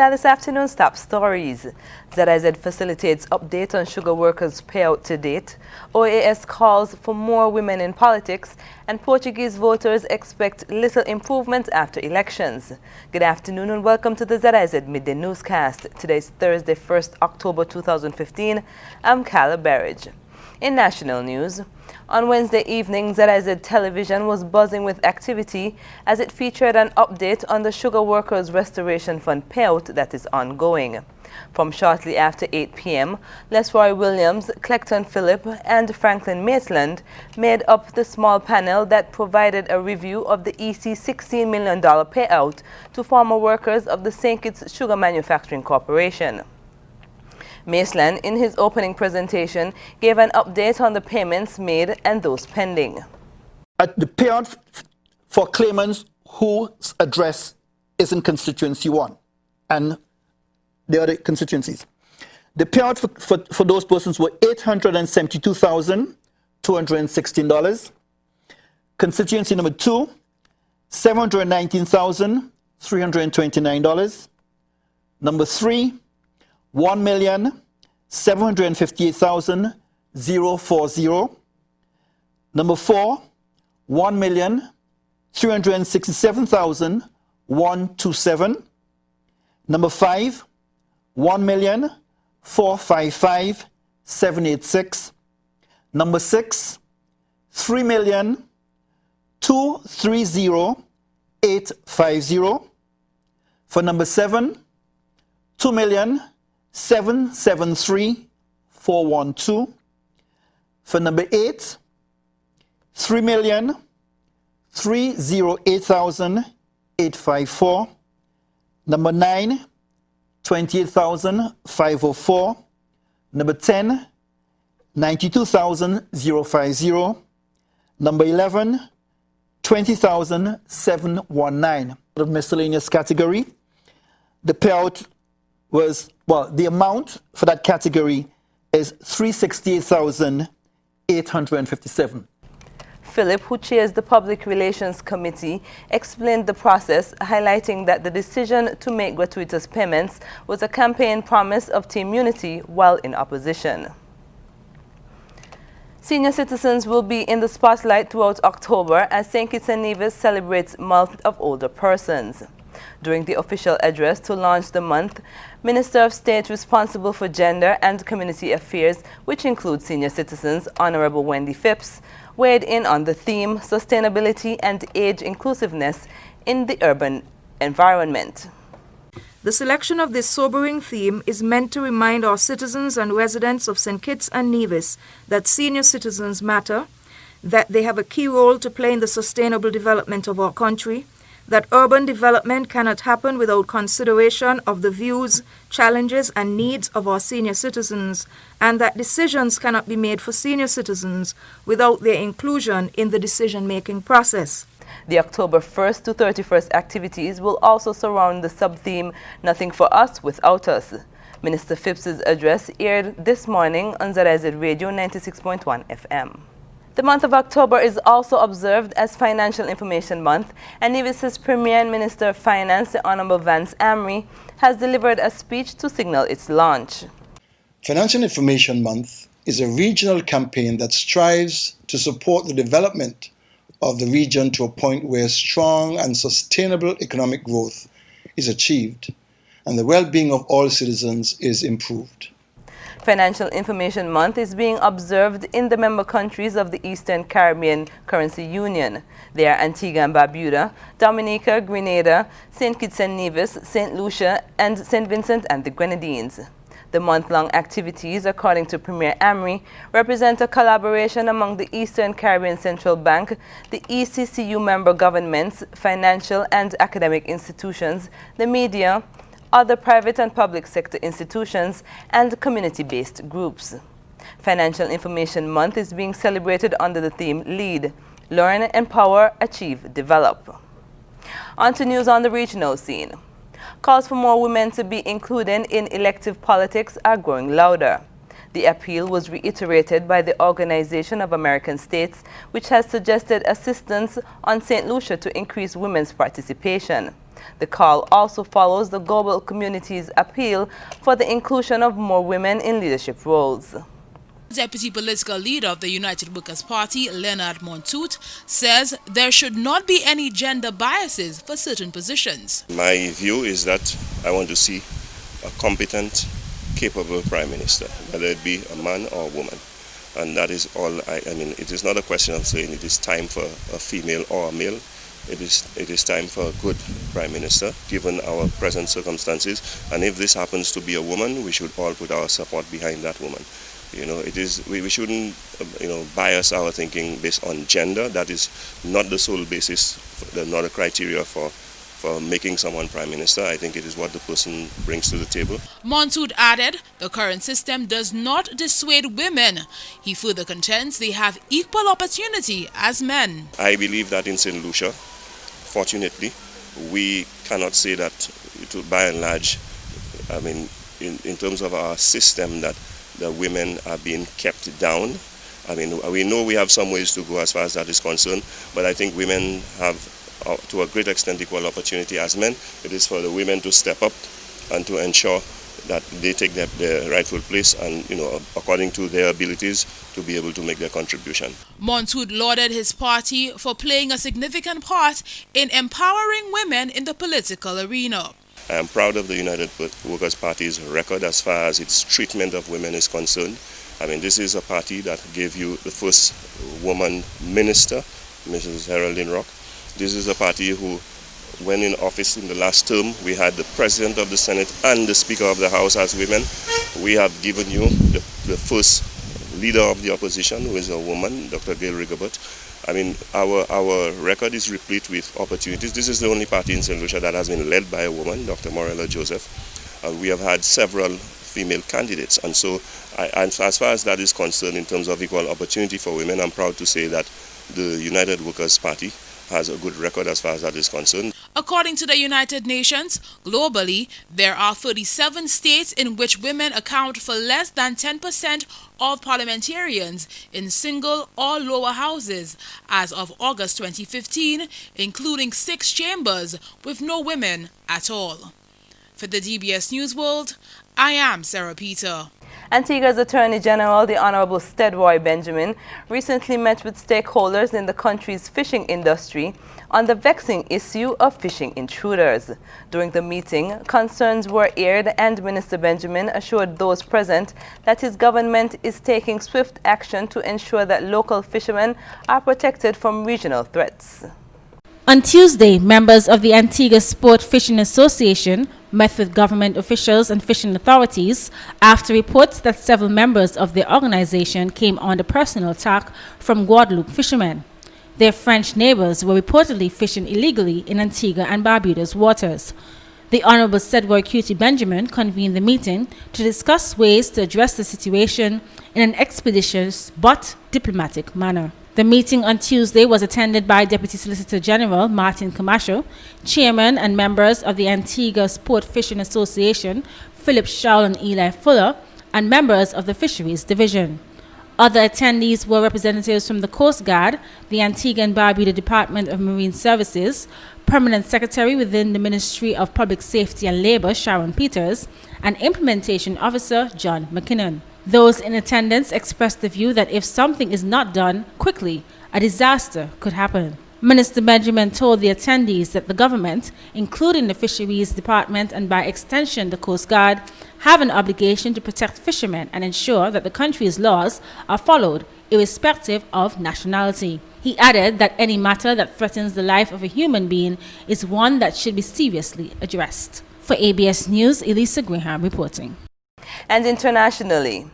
are this afternoon's top stories. ZIZ facilitates update on sugar workers' payout to date. OAS calls for more women in politics, and Portuguese voters expect little improvement after elections. Good afternoon and welcome to the ZIZ Midday Newscast. Today's Thursday, 1st October 2015. I'm Carla Berridge. In national news, on Wednesday evening, ZIZ Television was buzzing with activity as it featured an update on the Sugar Workers Restoration Fund payout that is ongoing. From shortly after 8 p.m., Lesroy Williams, Clecton Phillip, and Franklin Maitland made up the small panel that provided a review of the EC $16 million payout to former workers of the St. Kitts Sugar Manufacturing Corporation. Maitland, in his opening presentation, gave an update on the payments made and those pending. The payout for claimants whose address is in constituency 1 and the other constituencies. The payout for those persons were $872,216. Constituency number 2, $719,329. Number 3, $1,758,040. Number 4, $1,367,127. Number 5, $1,455,786. Number 6, $3,230,850. For number 7, $2,773,412. For number 8, $3,308,854. Number 9, $28,504. Number 10, $92,050. Number 11, $20,719. The miscellaneous category, the payout was, the amount for that category is $368,857. Philip, who chairs the Public Relations Committee, explained the process, highlighting that the decision to make gratuitous payments was a campaign promise of team unity while in opposition. Senior citizens will be in the spotlight throughout October as St. Kitts and Nevis celebrates Month of Older Persons. During the official address to launch the month, Minister of State responsible for Gender and Community Affairs, which includes senior citizens, Honorable Wendy Phipps, weighed in on the theme Sustainability and Age Inclusiveness in the Urban Environment. The selection of this sobering theme is meant to remind our citizens and residents of St. Kitts and Nevis that senior citizens matter, that they have a key role to play in the sustainable development of our country, that urban development cannot happen without consideration of the views, challenges, and needs of our senior citizens, and that decisions cannot be made for senior citizens without their inclusion in the decision-making process. The October 1st to 31st activities will also surround the sub-theme Nothing for Us Without Us. Minister Phipps's address aired this morning on ZIZ Radio 96.1 FM. The month of October is also observed as Financial Information Month, and Nevis's Premier and Minister of Finance, the Honorable Vance Amry, has delivered a speech to signal its launch. Financial Information Month is a regional campaign that strives to support the development of the region to a point where strong and sustainable economic growth is achieved and the well-being of all citizens is improved. Financial Information Month is being observed in the member countries of the Eastern Caribbean Currency Union. They are Antigua and Barbuda, Dominica, Grenada, St. Kitts and Nevis, St. Lucia, and St. Vincent and the Grenadines. The month-long activities, according to Premier Amry, represent a collaboration among the Eastern Caribbean Central Bank, the ECCU member governments, financial and academic institutions, the media, other private and public sector institutions, and community-based groups. Financial Information Month is being celebrated under the theme Lead, Learn, Empower, Achieve, Develop. On to news on the regional scene. Calls for more women to be included in elective politics are growing louder. The appeal was reiterated by the Organization of American States, which has suggested assistance on St. Lucia to increase women's participation. The call also follows the global community's appeal for the inclusion of more women in leadership roles. Deputy political leader of the United Workers' Party, Leonard Montoute, says there should not be any gender biases for certain positions. My view is that I want to see a competent, capable Prime Minister, whether it be a man or a woman. And that is all. I mean, it is not a question of saying it is time for a female or a male. It is time for a good Prime Minister, given our present circumstances. And if this happens to be a woman, we should all put our support behind that woman. You know, we shouldn't, bias our thinking based on gender. That is not the sole basis, not a criteria for making someone Prime Minister. I think it is what the person brings to the table. Montoute added the current system does not dissuade women. He further contends they have equal opportunity as men. I believe that in St. Lucia, fortunately, we cannot say that, by and large, I mean, in terms of our system, that the women are being kept down. I mean, we know we have some ways to go as far as that is concerned, but I think women have, to a great extent, equal opportunity as men. It is for the women to step up and to ensure that they take their rightful place and, according to their abilities, to be able to make their contribution. Montoute lauded his party for playing a significant part in empowering women in the political arena. I am proud of the United Workers' Party's record as far as its treatment of women is concerned. I mean, this is a party that gave you the first woman minister, Mrs. Geraldine Rock. This is a party who, when in office in the last term, we had the President of the Senate and the Speaker of the House as women. We have given you the first leader of the opposition, who is a woman, Dr. Gail Rigobert. I mean, our record is replete with opportunities. This is the only party in St. Lucia that has been led by a woman, Dr. Morella Joseph. We have had several female candidates. And so, and as far as that is concerned, in terms of equal opportunity for women, I'm proud to say that the United Workers' Party has a good record as far as that is concerned. According to the United Nations, globally, there are 37 states in which women account for less than 10% of parliamentarians in single or lower houses as of August 2015, including 6 chambers with no women at all. For the DBS News World, I am Sarah Peter. Antigua's Attorney General, the Honorable Stedroy Benjamin, recently met with stakeholders in the country's fishing industry on the vexing issue of fishing intruders. During the meeting, concerns were aired and Minister Benjamin assured those present that his government is taking swift action to ensure that local fishermen are protected from regional threats. On Tuesday, members of the Antigua Sport Fishing Association met with government officials and fishing authorities after reports that several members of their organization came under personal attack from Guadeloupe fishermen. Their French neighbors were reportedly fishing illegally in Antigua and Barbuda's waters. The Honorable Stedroy Q.T. Benjamin convened the meeting to discuss ways to address the situation in an expeditious but diplomatic manner. The meeting on Tuesday was attended by Deputy Solicitor General Martin Camacho, Chairman and members of the Antigua Sport Fishing Association, Philip Shaw and Eli Fuller, and members of the Fisheries Division. Other attendees were representatives from the Coast Guard, the Antigua and Barbuda Department of Marine Services, Permanent Secretary within the Ministry of Public Safety and Labor, Sharon Peters, and Implementation Officer, John McKinnon. Those in attendance expressed the view that if something is not done quickly, a disaster could happen. Minister Benjamin told the attendees that the government, including the Fisheries Department and by extension the Coast Guard, have an obligation to protect fishermen and ensure that the country's laws are followed, irrespective of nationality. He added that any matter that threatens the life of a human being is one that should be seriously addressed. For ABS News, Elisa Graham reporting. And internationally,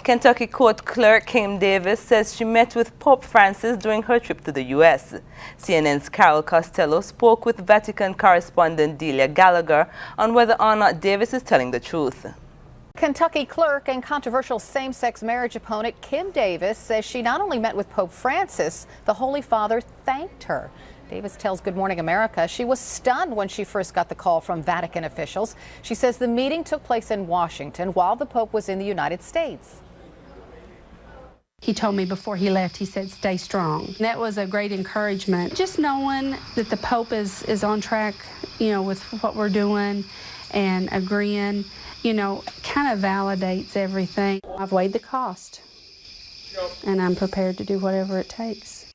Kentucky Court Clerk Kim Davis says she met with Pope Francis during her trip to the U.S. CNN's Carol Costello spoke with Vatican correspondent Delia Gallagher on whether or not Davis is telling the truth. Kentucky clerk and controversial same-sex marriage opponent Kim Davis says she not only met with Pope Francis, the Holy Father thanked her. Davis tells Good Morning America she was stunned when she first got the call from Vatican officials. She says the meeting took place in Washington while the Pope was in the United States. He told me before he left, he said, stay strong. And that was a great encouragement. Just knowing that the Pope is on track, with what we're doing and agreeing, kind of validates everything. I've weighed the cost, and I'm prepared to do whatever it takes.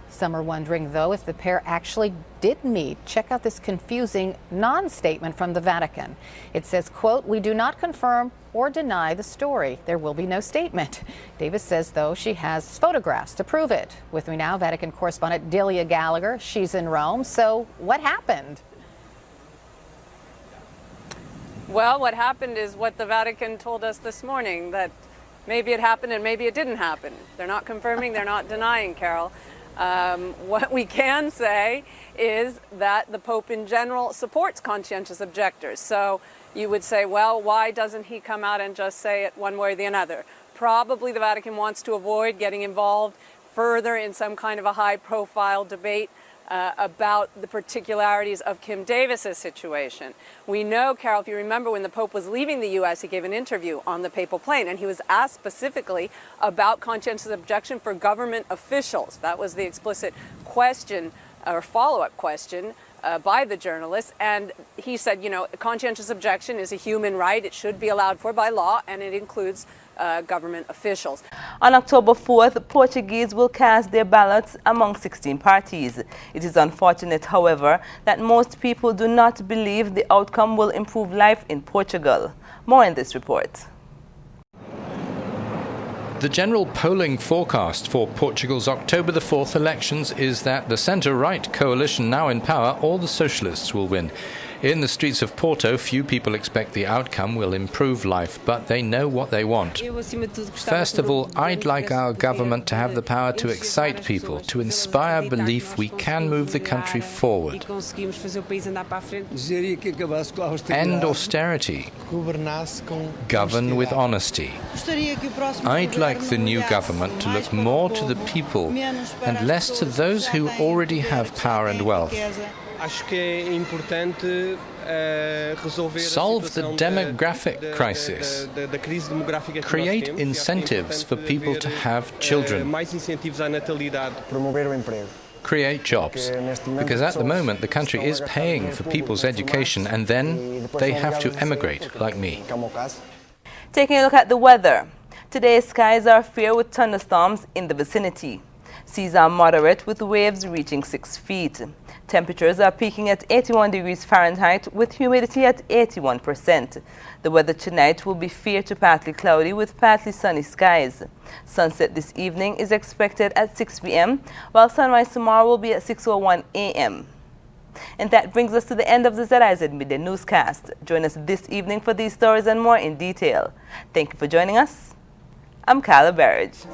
Some are wondering, though, if the pair actually did meet. Check out this confusing non-statement from the Vatican. It says, quote, "We do not confirm or deny the story. There will be no statement." Davis says, though, she has photographs to prove it. With me now, Vatican correspondent Delia Gallagher. She's in Rome. So what happened? Well, what happened is what the Vatican told us this morning, that maybe it happened and maybe it didn't happen. They're not confirming, they're not denying, Carol. What we can say is that the Pope in general supports conscientious objectors. So you would say, well, why doesn't he come out and just say it one way or the other? Probably the Vatican wants to avoid getting involved further in some kind of a high-profile debate about the particularities of Kim Davis's situation. We know, Carol, if you remember, when the Pope was leaving the U.S., he gave an interview on the papal plane, and he was asked specifically about conscientious objection for government officials. That was the explicit question or follow-up question by the journalist, and he said, conscientious objection is a human right. It should be allowed for by law, and it includes government officials. On October 4th, Portuguese will cast their ballots among 16 parties. It is unfortunate, however, that most people do not believe the outcome will improve life in Portugal. More in this report. The general polling forecast for Portugal's October the 4th elections is that the centre-right coalition now in power, all the socialists will win. In the streets of Porto, few people expect the outcome will improve life, but they know what they want. First of all, I'd like our government to have the power to excite people, to inspire belief we can move the country forward. End austerity. Govern with honesty. I'd like the new government to look more to the people and less to those who already have power and wealth. Solve the demographic crisis. Create incentives for people to have children. Create jobs. Because at the moment the country is paying for people's education and then they have to emigrate, like me. Taking a look at the weather. Today, skies are fair with thunderstorms in the vicinity. Seas are moderate with waves reaching 6 feet. Temperatures are peaking at 81 degrees Fahrenheit with humidity at 81%. The weather tonight will be fair to partly cloudy with partly sunny skies. Sunset this evening is expected at 6 p.m. while sunrise tomorrow will be at 6:01 a.m. And that brings us to the end of the ZIZ Midday newscast. Join us this evening for these stories and more in detail. Thank you for joining us. I'm Kyla Barrage.